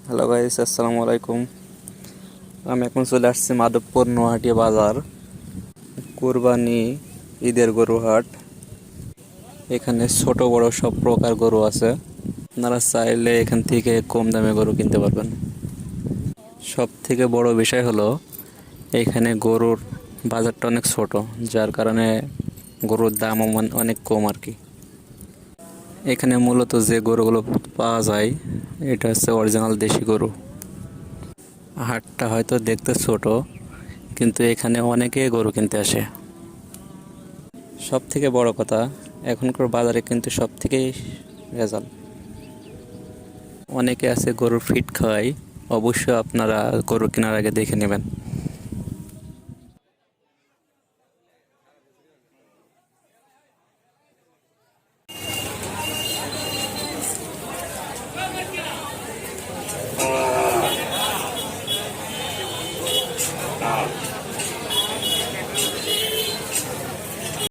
Hello guys, আসসালামু আলাইকুম। আমি এখন চলে আসছি মাধবপুর নোহাটি বাজার, কুরবানি ঈদের গরু হাট। এখানে ছোট বড় সব প্রকার গরু আছে। আপনারা চাইলে এখান থেকে কম দামে গরু কিনতে পারবেন। সব থেকে বড় বিষয় হলো এখানে গরুর বাজারটা অনেক ছোট, যার কারণে গরুর দামও অনেক কম আর কি। এখানে মূলত যে গরুগুলো পাওয়া যায় এটা হচ্ছে অরিজিনাল দেশি গরু। হাটটা হয়তো দেখতে ছোট, কিন্তু এখানে অনেকে গরু কিনতে আসে। সব থেকে বড় কথা, এখনকার বাজারে কিন্তু সব থেকেই ভেজাল। অনেকে আছে গরুর ফিট খাওয়ায়। অবশ্যই আপনারা গরু কেনার আগে দেখে নেবেন।